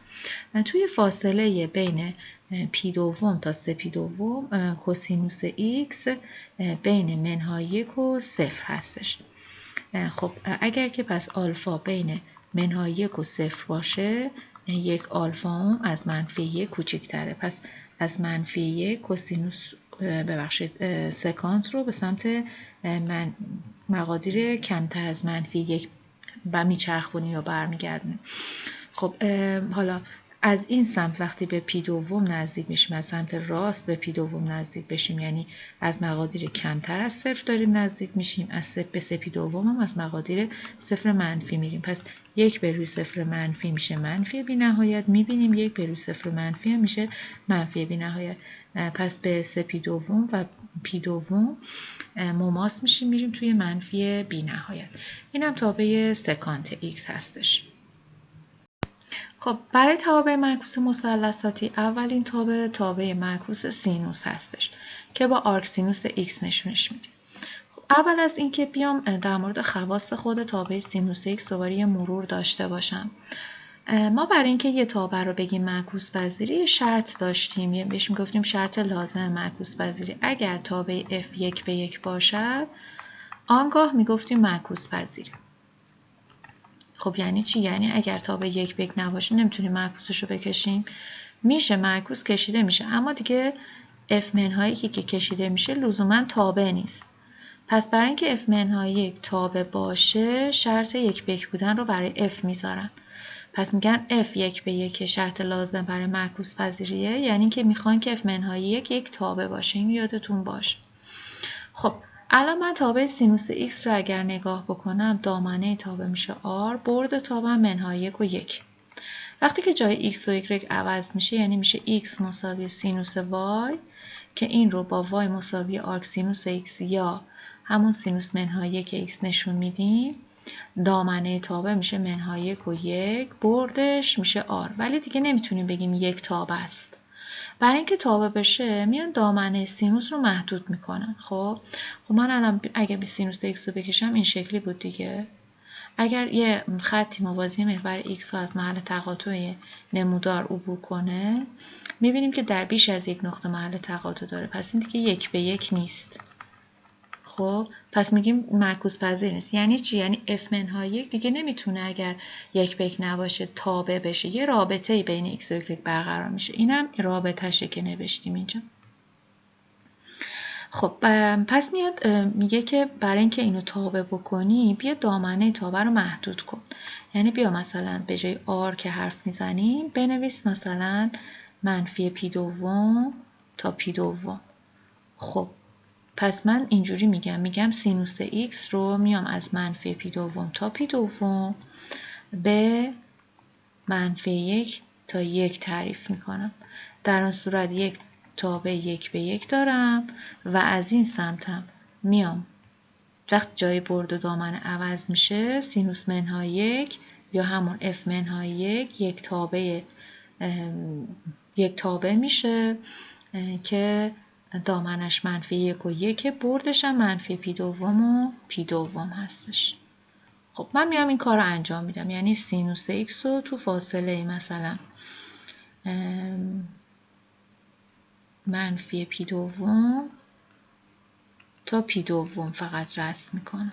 توی فاصله بین پی دوم تا 3 پی دوم کوسینوس x بین منهای 1 و 0 هستش. خب اگر که پس آلفا بین منهای 1 و 0 باشه، 1 آلفا هم از منفی 1 کوچکتره. پس از منفی 1 کوسینوس سکانت رو به سمت مقادیر کمتر از منفی 1 و میچرخونی یا برمیگردونیم. خب حالا از این سمت وقتی به پی دوم نزدیک میشیم، از سمت راست به پی دوم نزدیک بشیم، یعنی از مقادیر کمتر از 0 داریم نزدیک میشیم. از 0 به 3 پی دوم هم از مقادیر 0 منفی میریم. پس 1 به روی 0 منفی میشه منفی بی‌نهایت. میبینیم 1 به روی 0 منفی هم میشه منفی بی‌نهایت. پس به 3 پی دوم و پی دوم مماس میشیم، میریم توی منفی بی‌نهایت. این هم تابع سکانت x هستش. خب برای تابع معکوس مثلثاتی، اولین تابع معکوس سینوس هستش که با آرک سینوس x نشونش میدیم. خب اول از اینکه بیام در مورد خواص خود تابع سینوس x دوباره یه مرور داشته باشم. ما برای اینکه یه تابع رو بگیم معکوس پذیری شرط داشتیم، بهش میگفتیم شرط لازم معکوس پذیری. اگر تابع f 1 به 1 باشد، آنگاه میگفتیم معکوس پذیری. خب یعنی چی؟ یعنی اگر تابع 1 به 1 نباشه نمیتونیم معکوسش رو بکشیم. میشه معکوس کشیده میشه، اما دیگه f منهای که کشیده میشه لزوما تابع نیست. پس برای اینکه f منهای 1 تابع باشه، شرط 1 به 1 بودن رو برای f میذارن. پس میگن f 1 به 1 شرط لازم برای معکوس پذیریه، یعنی که میخوان که f منهای 1 تابع باشه. این یادتون باشه. خب الان من تابع سینوس x رو اگر نگاه بکنم، دامنه تابع میشه r، برد تابع منهای 1 و 1. وقتی که جای x و y عوض میشه، یعنی میشه x مساوی سینوس y که این رو با y مساوی آرک سینوس x یا همون سینوس منهای 1 x نشون میدیم. دامنه تابع میشه منهای 1 و 1، بردش میشه r. ولی دیگه نمیتونیم بگیم یک تابع است. برای اینکه تابع بشه میان دامنه سینوس رو محدود میکنن. خب من الان اگه به سینوس x رو بکشم این شکلی بود دیگه. اگر یه خطی موازی محور x ها از محل تقاطع نمودار عبور کنه، میبینیم که در بیش از یک نقطه محل تقاطع داره. پس این دیگه 1 به 1 نیست. خب پس میگیم معکوس پذیر نیست. یعنی چی؟ یعنی f منهای 1 دیگه نمیتونه اگر 1 به 1 نباشه تابع بشه. یه رابطه‌ای بین x و y برقرار میشه. اینم رابطه‌شه که نوشتیم اینجا. خب پس میاد میگه که برای اینکه اینو تابع بکنی، بیا دامنه تابع رو محدود کن. یعنی بیا مثلا به جای r که حرف میزنیم بنویس مثلا منفی پی دوم تا پی دوم. خب پس من اینجوری میگم سینوس x رو میام از منفی پی دوم تا پی دوم به منفی 1 تا 1 تعریف میکنم. در اون صورت یک تابع 1 به 1 دارم و از این سمتم میام وقت جای برد و دامنه عوض میشه، سینوس منهای 1 یا همون f منهای 1 یک تابع میشه که دامنش منفی 1 و 1، بردش هم منفی پی دوم و پی دوم هستش. خب من میام این کار رو انجام میدم، یعنی سینوس x رو تو فاصله مثلا منفی پی دوم تا پی دوم فقط رسم میکنم.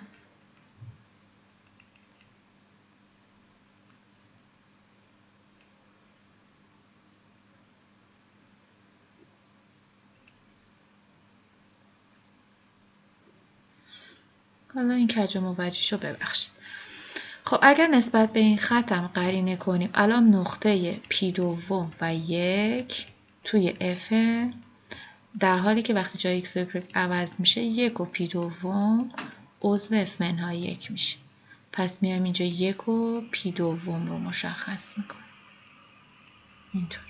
حالا این کج و موجیشو ببخشید. خب اگر نسبت به این خطم قرینه کنیم، الان نقطه پی دوم و 1 توی F، در حالی که وقتی جای x و y عوض میشه 1 و پی دوم عضو F منهای 1 میشه. پس میام اینجا 1 و پی دوم رو مشخص میکنم. اینطور.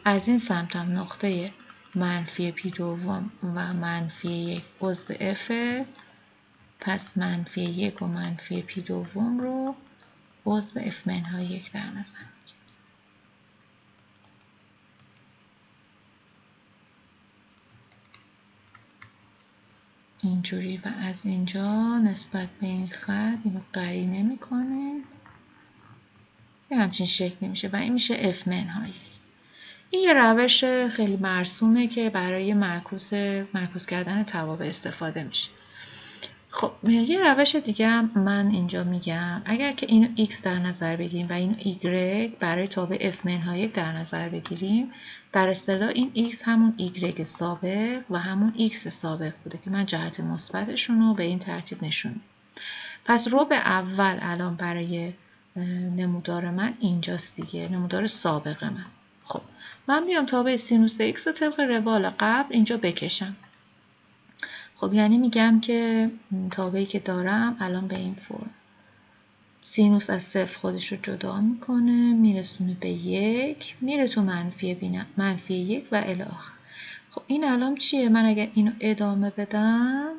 از این سمت هم نقطه منفی پی دوم و منفی 1 عضو F، پس منفی 1 و منفی پی دوم رو عضو F منهای 1 در نظر میگیریم. اینجوری و از اینجا نسبت به این خط اینو قرینه میکنه، یه همچین شکلی میشه و این میشه F منهای 1. این یه روش خیلی مرسومه که برای معکوس کردن توابع استفاده میشه. خب یه روش دیگه هم من اینجا میگم، اگر که اینو x در نظر بگیریم و اینو y برای تابع f منهای 1 در نظر بگیریم، در اصطلاح این x همون y سابق و همون x سابق بوده که من جهت مثبتشون رو به این ترتیب نشون میدم. پس رو به اول الان برای نمودار من اینجاست دیگه، نمودار سابق من. خب من بیام تابع سینوس x رو طبق روال قبل اینجا بکشم. خب یعنی میگم که تابعی که دارم الان به این فرم، سینوس از صفر خودش رو جدا میکنه، میرسونه به 1، میره تو منفی 1 و الی آخر. خب این الان چیه؟ من اگر اینو ادامه بدم،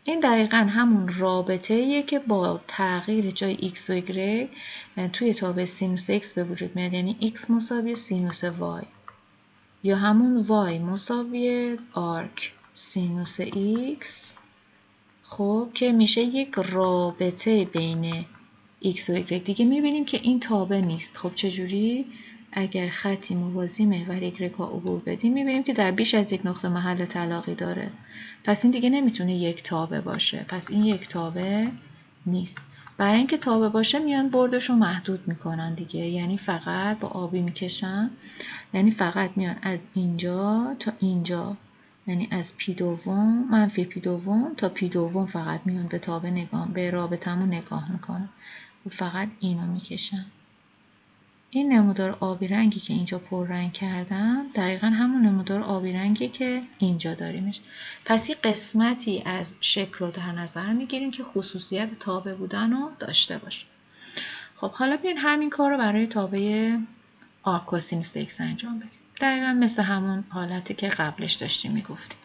این دقیقا همون رابطه ایه که با تغییر جای x و y توی تابع سینوس x به وجود میاد، یعنی x مساوی سینوس y، یا همون y مساوی آرک سینوس x. خب که میشه یک رابطه بین x و y. دیگه میبینیم که این تابع نیست. خب چجوری؟ اگر خطی موازی محور y ها عبور بدیم میبینیم که در بیش از یک نقطه محل تلاقی داره. پس این دیگه نمیتونه یک تابع باشه. پس این یک تابع نیست. برای اینکه تابع باشه میان بردش رو محدود میکنن دیگه، یعنی فقط با آبی میکشن، یعنی فقط میان از اینجا تا اینجا، یعنی از پی دوم منفی پی دوم تا پی دوم فقط میان به تابع نگاه، به رابطمون نگاه میکنن و فقط اینو میکشن. این نمودار آبی رنگی که اینجا پر رنگ کردم دقیقا همون نمودار آبی رنگی که اینجا داریمش. پس یه قسمتی از شکل رو در نظر میگیریم که خصوصیت تابع بودن رو داشته باشه. خب حالا بیاین همین کار رو برای تابع آرک کوسینوس x انجام بدیم. دقیقا مثل همون حالتی که قبلش داشتیم میگفتیم.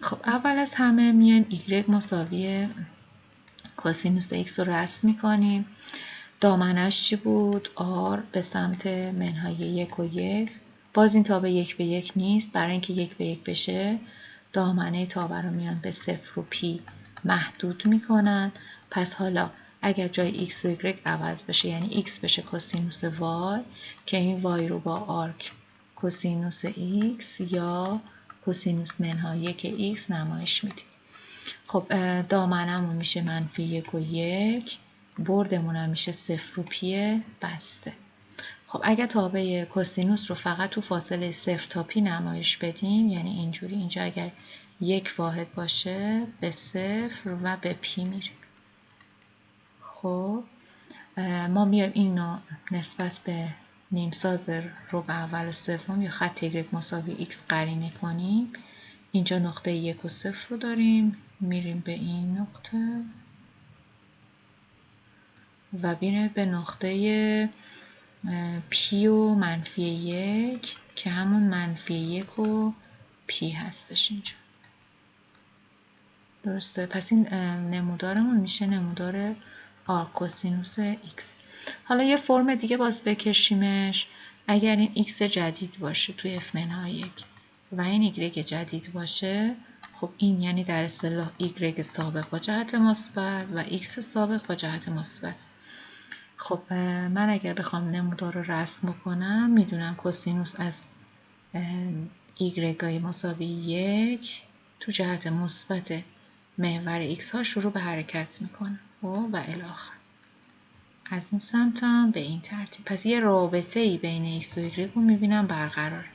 خب اول از همه میایم y مساوی کوسینوس x رو رسم میکنیم. دامنش چی بود؟ r به سمت منهای 1 و 1. باز این تابع 1 به 1 نیست، برای اینکه 1 به 1 بشه دامنه تابع رو میان به 0 و p محدود میکنن. پس حالا اگر جای x و y عوض بشه، یعنی x بشه کوسینوس y، که این y رو با آرک کوسینوس x یا کوسینوس منهای 1 x نمایش میدیم. خب دامنمون میشه منفی 1 و 1، بردمون هم میشه 0 و پی بسته. خب اگر تابع کوسینوس رو فقط تو فاصله 0 تا پی نمایش بدیم، یعنی اینجوری، اینجا اگر 1 واحد باشه به 0 و به پی میریم. خب ما میایم اینو نسبت به نیمساز ربع اول سوم یا خط y مساوی x قرینه کنیم. اینجا نقطه 1 و 0 رو داریم، میریم به این نقطه و میریم به نقطه پی و منفی 1 که همون منفی 1 و پی هستش اینجا. درسته؟ پس این نمودارمون میشه نمودار آرک کوسینوس x. حالا یه فرم دیگه باز بکشیمش. اگر این x جدید باشه توی f منهای 1 و این y جدید باشه، خب این یعنی در اصطلاح y سابق با جهت مثبت و x سابق با جهت مثبت. خب من اگر بخوام نمودار رو رسم کنم، میدونم کوسینوس از y مساوی 1 تو جهت مثبت محور x ها شروع به حرکت میکنه و الی آخر. از این سمت هم به این ترتیب. پس یه رابطه ای بین x و y رو میبینم برقراره.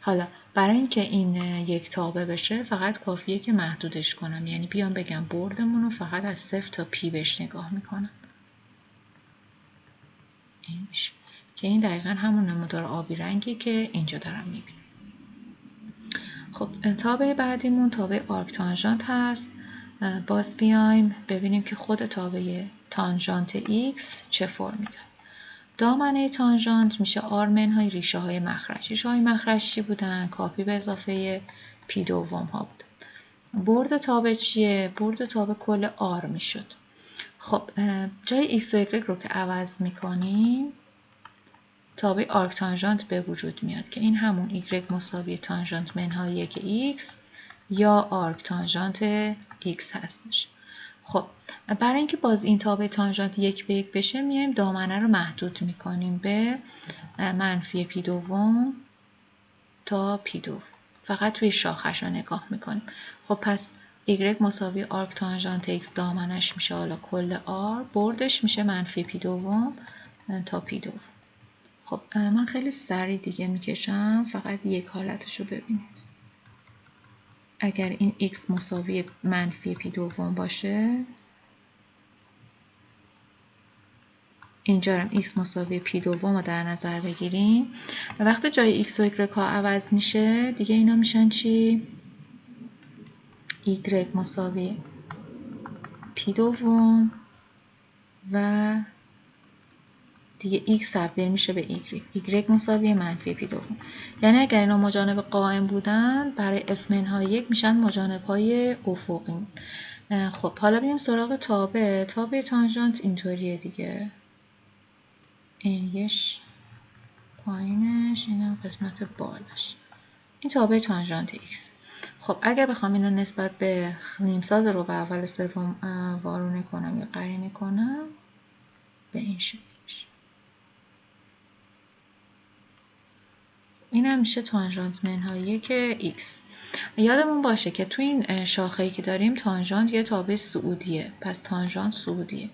حالا برای اینکه این یک تابع بشه فقط کافیه که محدودش کنم، یعنی بیام بگم بردمون رو فقط از 0 تا پی بهش نگاه میکنم. این میشه که این دقیقا همون نمودار آبی رنگی که اینجا دارم میبینم. خب تابع بعدیمون تابع آرک تانژانت هست. باز بیایم ببینیم که خود تابع تانژانت x چه فرمی داره. دامنه تانژانت میشه r منهای ریشه های مخرج. ریشه های مخرج چی بودن؟ کاپی به اضافه پی دوم ها بود. برد تابع چیه؟ برد تابع کل r میشد. خب جای x و y رو که عوض میکنیم تابع آرک تانژانت به وجود میاد که این همون y مساوی تانژانت منهای 1 x یا آرک تانژانت x هستش. خب برای اینکه باز این تابع تانژانت 1 به 1 بشه میایم دامنه رو محدود میکنیم به منفی پی دوم تا پی دوم. فقط توی شاخش رو نگاه میکنیم. خب پس y مساوی آرک تانژانت x دامنش میشه حالا کل r، بردش میشه منفی پی دوم تا پی دوم. خب من خیلی سریع دیگه میکشم، فقط یک حالتش رو ببینید. اگر این x مساوی منفی پی دوم باشه، اینجا هم x مساوی پی دوم رو در نظر بگیریم و وقتی جای x و y ها عوض میشه دیگه اینا میشن چی؟ y مساوی پی دوم و دیگه x تبدیل میشه به y مساوی منفی پی دوم. یعنی اگر اینا مجانب قائم بودن برای f منهای 1 میشن مجانب های افقی. خب حالا بریم سراغ تابع تانژانت اینطوریه دیگه. این یش پایینش، اینم قسمت بالاش. این تابع تانژانت x. خب اگر بخوام اینو نسبت به نیمساز رو به اول سوم وارونه کنم یا قرینه کنم به این شکل میشه. این هم میشه تانژانت منهای 1 x. یادمون باشه که تو این شاخه‌ای که داریم تانژانت یه تابع صعودیه، پس تانژانت صعودیه.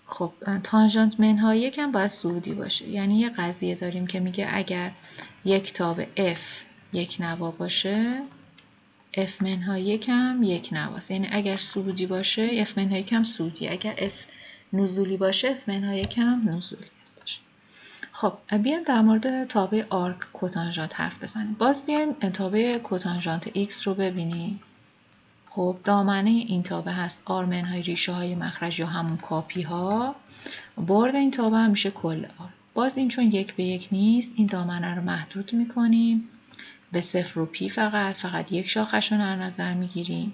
خب تانژانت منهای 1 هم باید صعودی باشه. یعنی یه قضیه داریم که میگه اگر یک تابع f یک نوا باشه f منهای 1 هم یک نواست. یعنی اگر صعودی باشه f منهای 1 هم صعودی، اگر f نزولی باشه f منهای 1 هم نزولی هستش. خب بیایم در مورد تابع آرک کوتانژانت حرف بزنیم. باز بیایم تابع کوتانژانت x رو ببینیم. خب دامنه این تابع هست r منهای ریشه های مخرج یا همون کاپی ها. برد این تابع هم میشه کل r. باز این چون 1 به 1 نیست این دامنه رو محدود میکنیم به 0 و پی، فقط یک شاخش رو در نظر میگیریم.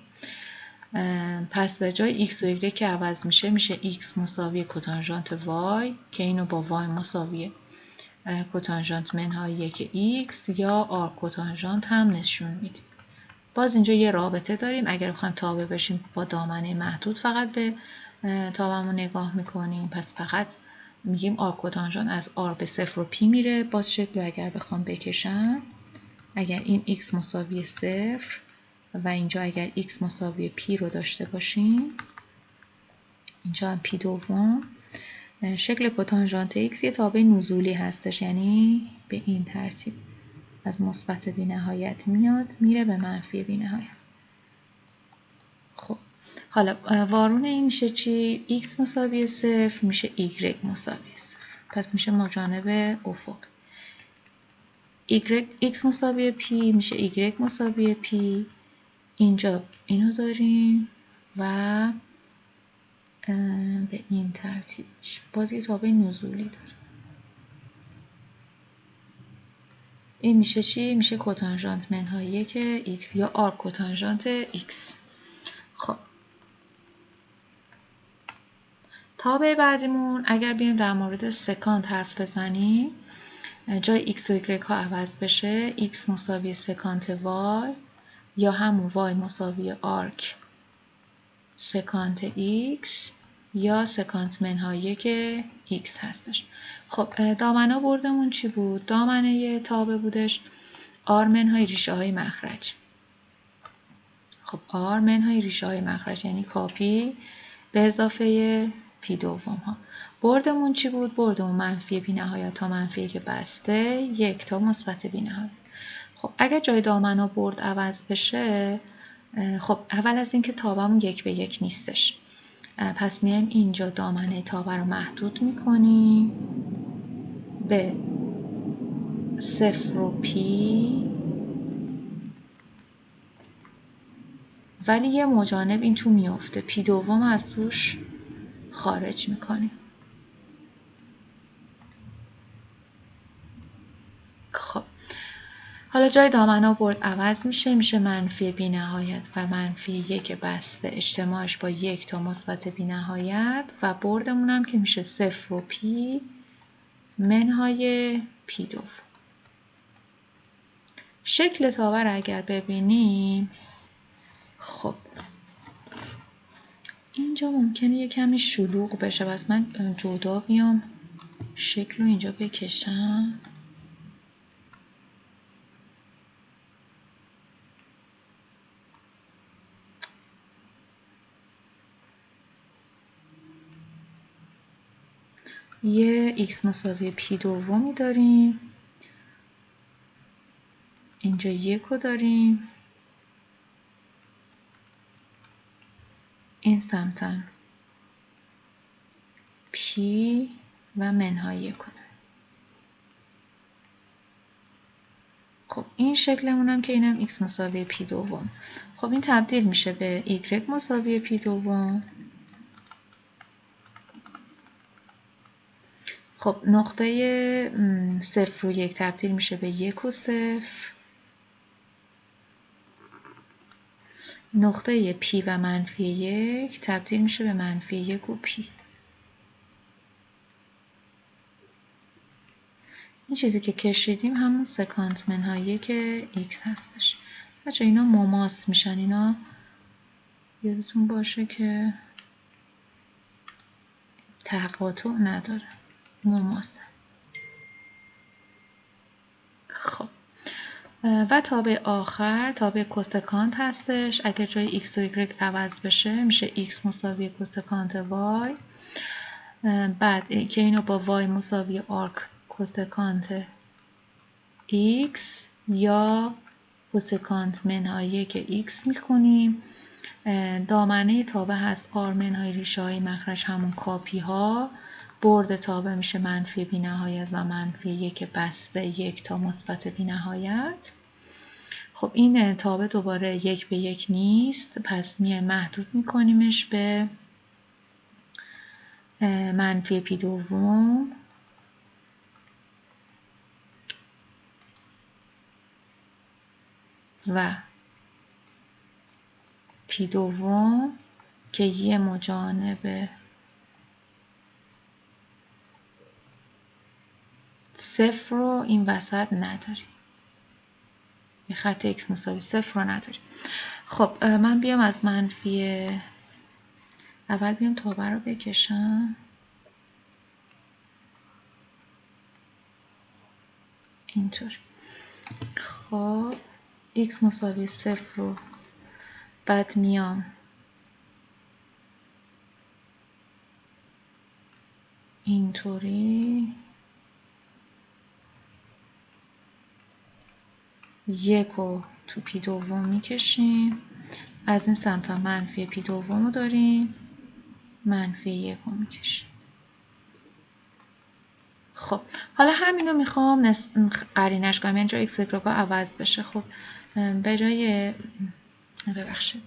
پس جای x و y که عوض میشه x مساوی کوتانژانت y که اینو با y مساوی کوتانژانت منهای 1 x یا r کوتانژانت هم نشون میدیم. باز اینجا یه رابطه داریم. اگر بخوایم تابع بشیم با دامنه محدود فقط به تابعمون نگاه میکنیم، پس فقط میگیم r کوتانژانت از r به 0 و پی میره. باز شکل رو اگر بخوام بکشم، اگر این x مساوی 0 و اینجا اگر x مساوی p رو داشته باشیم، اینجا هم p دوم، شکل کوتانژانت x یه تابع نزولی هستش، یعنی به این ترتیب از مثبت بی نهایت میاد میره به منفی بی نهایت. خب حالا وارون این میشه چی؟ x مساوی 0 میشه y مساوی 0، پس میشه مجانب افق. x مساوی p میشه y مساوی p. اینجا اینو داریم و به این ترتیب میشه. باز یه تابع نزولی داریم. این میشه چی؟ میشه کوتانژانت منهای 1 x یا r کوتانژانت x. خب تابع بعدیمون اگر بیایم در مورد سکانت حرف بزنیم، جای x و y ها عوض بشه x مساوی سکانت y یا همون y مساوی آرک سکانت x یا سکانت منهای 1 x هستش. خب دامنه بردمون چی بود؟ دامنه تابع بودش r منهای ریشه های مخرج. خب r منهای ریشه های مخرج یعنی کاپی به اضافه پی دوم ها. بردمون چی بود؟ بردمون منفی بی نهایت تا منفی که بسته 1 تا مثبت بی نهایت. خب اگر جای دامن و برد عوض بشه، خب اول از اینکه تابمون 1:1 نیستش، پس میایم اینجا دامنه تابه رو محدود میکنیم به 0 و پی، ولی یه مجانب این تو میفته، پی دوم از توش خارج میکنیم. خب حالا جای دامنه و برد عوض میشه منفی بی نهایت و منفی 1 بسته اجتماعش با 1 تا مثبت بی نهایت و بردمون هم که میشه 0 و پی منهای پی دوم. شکل تابه رو اگر ببینیم، خب اینجا ممکنه یه کمی شلوغ بشه، بس من جدا بیام شکل رو اینجا بکشم. یه x مساوی پی دومی داریم، اینجا 1 رو داریم، این سمتم پی و منهای 1 رو داریم. خب این شکلمون هم که اینم x مساوی پی دوم. خب این تبدیل میشه به y مساوی پی دوم. خب نقطه 0 و 1 تبدیل میشه به 1 و 0. نقطه پی و منفی 1 تبدیل میشه به منفی 1 و پی. این چیزی که کشیدیم همون سکانت منهای 1 x هستش. بچه اینا مماس میشن، اینا یادتون باشه که تقاطع نداره، مماسه. خب و تابع آخر تابع کوسکانت هستش. اگر جای x و y عوض بشه میشه x مساوی کوسکانت y، بعد که اینو با y مساوی آرک کوسکانت x یا کوسکانت منهای 1 x میخونیم. دامنه تابع هست r منهای ریشه های مخرج همون کاپی ها. برد تابع میشه منفی بی نهایت و منفی 1 بسته 1 تا مثبت بی نهایت. خب این تابع دوباره 1:1 نیست، پس میایم محدود میکنیمش به منفی پی دوم و پی دوم که یه مجانب 0 رو این وسط نداریم، یه خط x مساوی 0 رو نداریم. خب من بیام از منفی اول بیام تابع رو بکشم اینطور. خب x مساوی 0 رو بعد میام اینطوری 1 رو تو پی دوم میکشیم، از این سمت هم منفی پی دوم رو داریم، منفی 1 رو میکشیم. خب حالا همینو میخوام قرینش کنم، یعنی جای x و y عوض بشه. خب به جای ببخشید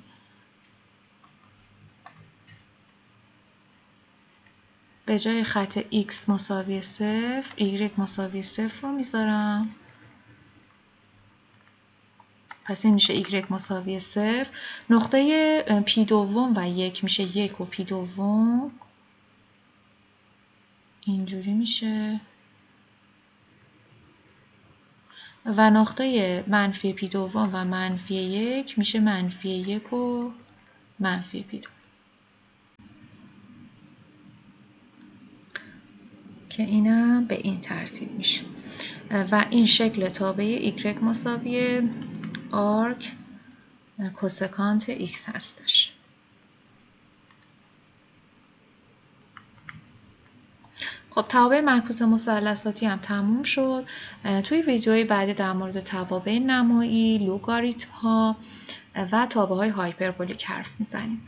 به جای خط x مساوی 0 y مساوی 0 رو میذارم، پس این میشه y مساوی 0. نقطه پی دوم و 1 میشه 1 و پی دوم، اینجوری میشه، و نقطه منفی پی دوم و منفی 1 میشه منفی 1 و منفی پی دوم، که اینم به این ترتیب میشه. و این شکل تابع y مساوی آرک کوسکانت x هستش. خب خب توابع معکوس مثلثاتی هم تموم شد. توی ویدیوهای بعدی در مورد توابع نمایی، لوگاریتم ها و تابع های هایپربولیک حرف میزنیم.